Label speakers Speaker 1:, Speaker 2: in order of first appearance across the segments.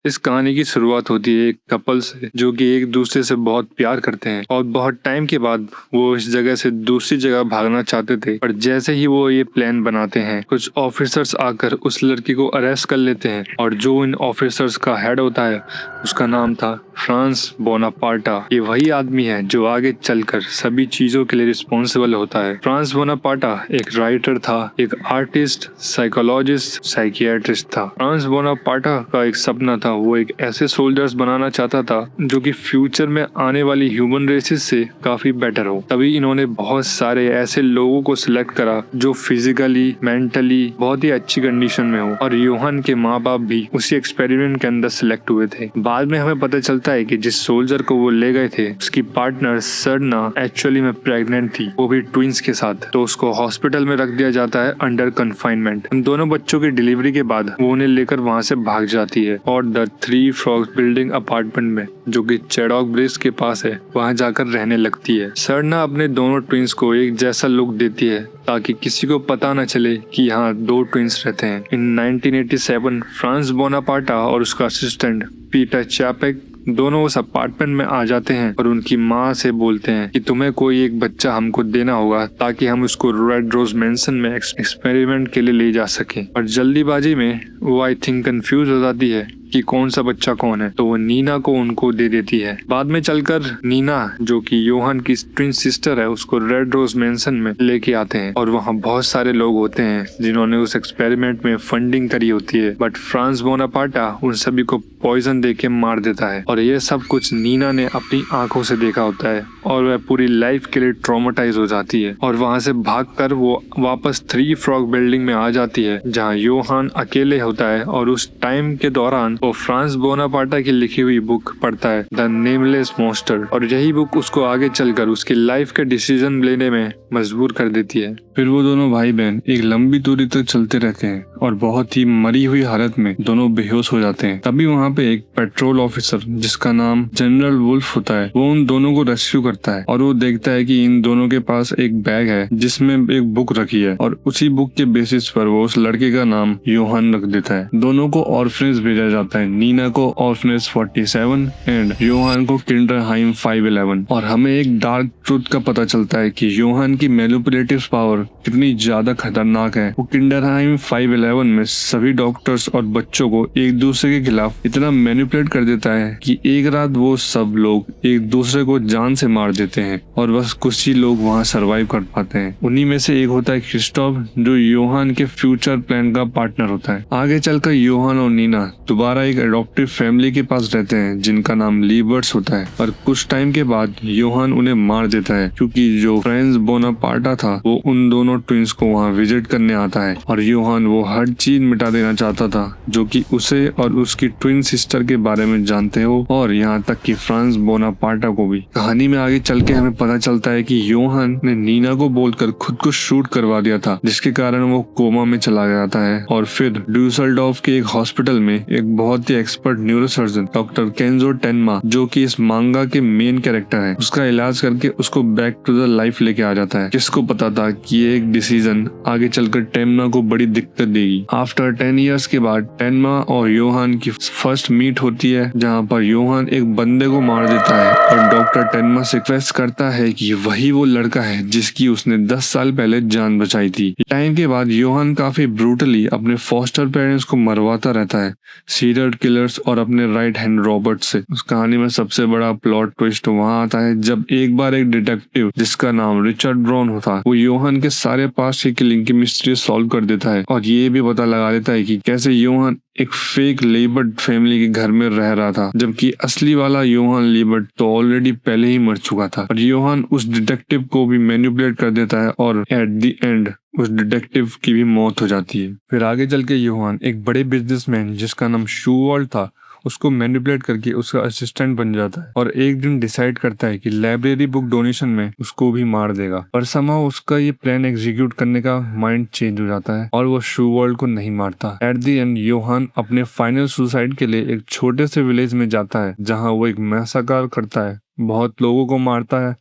Speaker 1: इस कहानी की शुरुआत होती है एक कपल से जो कि एक दूसरे से बहुत प्यार करते हैं और बहुत टाइम के बाद वो इस जगह से दूसरी जगह भागना चाहते थे। पर जैसे ही वो ये प्लान बनाते हैं, कुछ ऑफिसर्स आकर उस लड़की को अरेस्ट कर लेते हैं और जो इन ऑफिसर्स का हेड होता है उसका नाम था फ्रांस बोनापार्टा। ये वही आदमी है जो आगे चलकर सभी चीजों के लिए रिस्पॉन्सिबल होता है। फ्रांस बोनापार्टा एक राइटर था, एक आर्टिस्ट, साइकोलॉजिस्ट, साइकियाट्रिस्ट था। फ्रांस बोनापार्टा का एक सपना था, वो एक ऐसे सोल्जर्स बनाना चाहता था जो कि फ्यूचर में आने वाली ह्यूमन रेसेस से काफी बेटर हो। तभी इन्होंने बहुत सारे ऐसे लोगों को सिलेक्ट करा जो फिजिकली, मेंटली बहुत ही अच्छी कंडीशन में हो, और योहान के माँ बाप भी उसी एक्सपेरिमेंट के अंदर सिलेक्ट हुए थे। बाद में हमें पता चलता है कि जिस सोल्जर को वो ले गए थे उसकी पार्टनर सरना एक्चुअली में प्रेग्नेंट थी, वो भी ट्विंस के साथ। तो उसको हॉस्पिटल में रख दिया जाता है अंडर कन्फाइनमेंट। उन दोनों बच्चों की डिलीवरी के बाद वो उन्हें लेकर वहाँ से भाग जाती है और the three frogs building apartment में, जो कि चेडॉक ब्रिज के पास है, वहाँ जाकर रहने लगती है। सरना अपने दोनों ट्विंस को एक जैसा लुक देती है ताकि किसी को पता न चले कि यहाँ दो ट्विंस रहते हैं। इन 1987 फ्रांस बोनापार्टा और उसका असिस्टेंट पीटर चैपेक दोनों उस अपार्टमेंट में आ जाते हैं और उनकी माँ से बोलते हैं कि तुम्हें कोई एक बच्चा हमको देना होगा ताकि हम उसको रेड रोज मेंशन में एक्सपेरिमेंट के लिए ले जा सकें। और जल्दीबाजी में वो आई थिंक कंफ्यूज हो जाती है कि कौन सा बच्चा कौन है, तो वो नीना को उनको दे देती है। बाद में चलकर नीना, जो कि योहान की ट्विन सिस्टर है, उसको रेड रोज मेंशन में लेके आते हैं और वहाँ बहुत सारे लोग होते हैं जिन्होंने उस एक्सपेरिमेंट में फंडिंग करी होती है। बट फ्रांस बोनापार्टा उन सभी को पॉइजन देके मार देता है और ये सब कुछ नीना ने अपनी आंखों से देखा होता है और वह पूरी लाइफ के लिए ट्रॉमेटाइज हो जाती है। और वहाँ से भागकर वो वापस थ्री फ्रॉग बिल्डिंग में आ जाती है जहाँ योहान अकेले होता है, और उस टाइम के दौरान वो फ्रांस बोनापार्टा की लिखी हुई बुक पढ़ता है, द नेमलेस मॉन्स्टर, और यही बुक उसको आगे चलकर उसकी लाइफ के डिसीजन लेने में मजबूर कर देती है। फिर वो दोनों भाई बहन एक लंबी दूरी तक चलते रहते हैं और बहुत ही मरी हुई हालत में दोनों बेहोश हो जाते हैं। तभी वहाँ पे एक पेट्रोल ऑफिसर जिसका नाम जनरल वुल्फ होता है, वो उन दोनों को रेस्क्यू करता है और वो देखता है कि इन दोनों के पास एक बैग है जिसमें एक बुक रखी है, और उसी बुक के बेसिस पर वो उस लड़के का नाम योहान रख देता है। दोनों को ऑर्फनेज भेजा जाता है, नीना को ऑर्फनेज 47 एंड योहान को किंडरहाइम 511। और हमें एक डार्क ट्रूथ का पता चलता है कि योहान की मैनिपुलेटिव पावर कितनी ज्यादा खतरनाक है। वो किंडरहाइम 511 में सभी डॉक्टर्स और बच्चों को एक दूसरे के खिलाफ इतना मैनिपुलेट कर देता है कि एक रात वो सब लोग एक दूसरे को जान से मार देते हैं और बस कुछ ही लोग वहाँ सरवाइव कर पाते हैं। उन्हीं में से एक होता है क्रिस्टोफ, जो योहान के फ्यूचर प्लान का पार्टनर होता है। आगे चलकर योहान और नीना दोबारा एक एडॉप्टिव फैमिली के पास रहते हैं जिनका नाम लीबर्ट्स होता है, और कुछ टाइम के बाद योहान उन्हें मार देता है क्योंकि जो फ्रांस बोनापार्टा था वो उन दोनों ट्विंस को वहाँ विजिट करने आता है, और योहान वो हर चीज मिटा देना चाहता था जो कि उसे और उसकी ट्विन सिस्टर के बारे में जानते हो, और यहाँ तक कि फ्रांस बोनापार्टा को भी। कहानी में आगे चल के हमें पता चलता है कि योहान ने नीना को बोलकर खुद को शूट करवा दिया था, जिसके कारण वो कोमा में चला जाता है। और फिर ड्यूसलडॉर्फ के एक हॉस्पिटल में एक बहुत ही एक्सपर्ट न्यूरोसर्जन डॉक्टर केंजो टेनमा, जो कि इस मांगा के मेन कैरेक्टर है, उसका इलाज करके उसको बैक टू द लाइफ लेके आ जाता है। किसको पता था कि ये एक डिसीजन आगे चलकर टेनमा को बड़ी दिक्कत देगी। आफ्टर 10 इयर्स के बाद टेनमा और योहान की फर्स्ट मीट होती है, जहाँ पर योहान एक बंदे को मार देता है और डॉक्टर टेनमा से रिक्वेस्ट करता है कि वही वो लड़का है जिसकी उसने 10 साल पहले जान बचाई थी। टाइम के बाद योहान काफी ब्रूटली अपने फॉस्टर पेरेंट्स को मरवाता रहता है, सीरियल किलर्स और अपने राइट हैंड रॉबर्ट से। उस कहानी में सबसे बड़ा प्लॉट ट्विस्ट वहाँ आता है जब एक बार एक डिटेक्टिव जिसका नाम रिचर्ड ब्राउन होता है, वो योहान के सारे पास्ट की किलिंग की मिस्ट्री सॉल्व कर देता है और ये भी पता लगा देता है कि कैसे योहान एक फेक लीबर्ट फैमिली के घर में रह रहा था, जबकि असली वाला योहान लीबर्ट तो ऑलरेडी पहले ही मर चुका था। और योहान उस डिटेक्टिव को भी मैनिपुलेट कर देता है और एट द एंड उस डिटेक्टिव की भी मौत हो जाती है। फिर आगे चल के योहान एक बड़े बिजनेसमैन जिसका नाम शूवर्ल्ड था, उसको मैनिपुलेट करके उसका असिस्टेंट बन जाता है और एक दिन डिसाइड करता है कि लाइब्रेरी बुक डोनेशन में उसको भी मार देगा। पर समहाउ उसका ये प्लान एग्जीक्यूट करने का माइंड चेंज हो जाता है और वो शूवर्ल्ड को नहीं मारता। एट द एंड योहान अपने फाइनल सुसाइड के लिए एक छोटे से विलेज में जाता है जहाँ वो एक मैसाकार करता है, बहुत लोगों को मारता है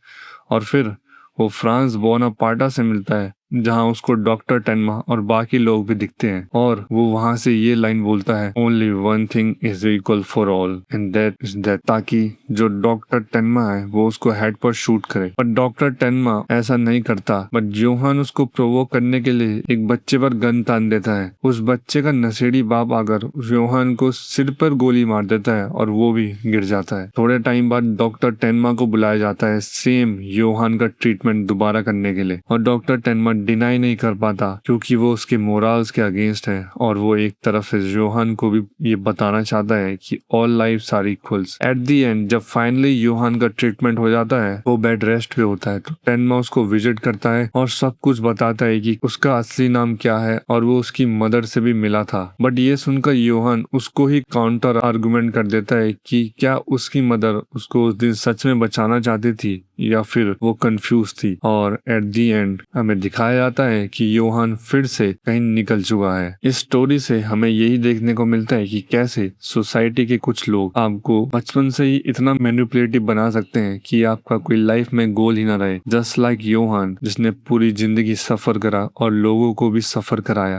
Speaker 1: और फिर वो फ्रांस बोनापार्टा से मिलता है जहाँ उसको डॉक्टर टेनमा और बाकी लोग भी दिखते हैं और वो वहाँ से ये लाइन बोलता है, only one thing is equal for all and that is death, ताकि जो डॉक्टर टेनमा है वो उसको हेड पर शूट करे। पर डॉक्टर टेनमा ऐसा नहीं करता, बट योहान उसको प्रोवोक करने के लिए एक बच्चे पर गन तान देता है। उस बच्चे का नशेड़ी बाप आकर योहान को सिर पर गोली मार देता है और वो भी गिर जाता है। थोड़े टाइम बाद डॉक्टर टेनमा को बुलाया जाता है सेम योहान का ट्रीटमेंट दोबारा करने के लिए, और डॉक्टर टेनमा डिनाई नहीं कर पाता क्योंकि वो उसके मोरल्स के अगेंस्ट है और वो एक तरफ से योहान को भी ये बताना चाहता है कि all lifes are equals. At the end जब फाइनली योहान का ट्रीटमेंट हो जाता है, वो बेड रेस्ट पे होता है, तो टेनमा उसको विजिट करता है और सब कुछ बताता है कि उसका असली नाम क्या है और वो उसकी मदर से भी मिला था। बट ये सुनकर योहान उसको ही काउंटर आर्गुमेंट कर देता है कि क्या उसकी मदर उसको उस दिन सच में बचाना चाहती थी या फिर वो कंफ्यूज थी। और एट दी एंड हमें दिखाया जाता है कि योहान फिर से कहीं निकल चुका है। इस स्टोरी से हमें यही देखने को मिलता है कि कैसे सोसाइटी के कुछ लोग आपको बचपन से ही इतना मैनिपुलेटिव बना सकते हैं कि आपका कोई लाइफ में गोल ही ना रहे, जस्ट लाइक योहान जिसने पूरी जिंदगी सफर करा और लोगों को भी सफर कराया।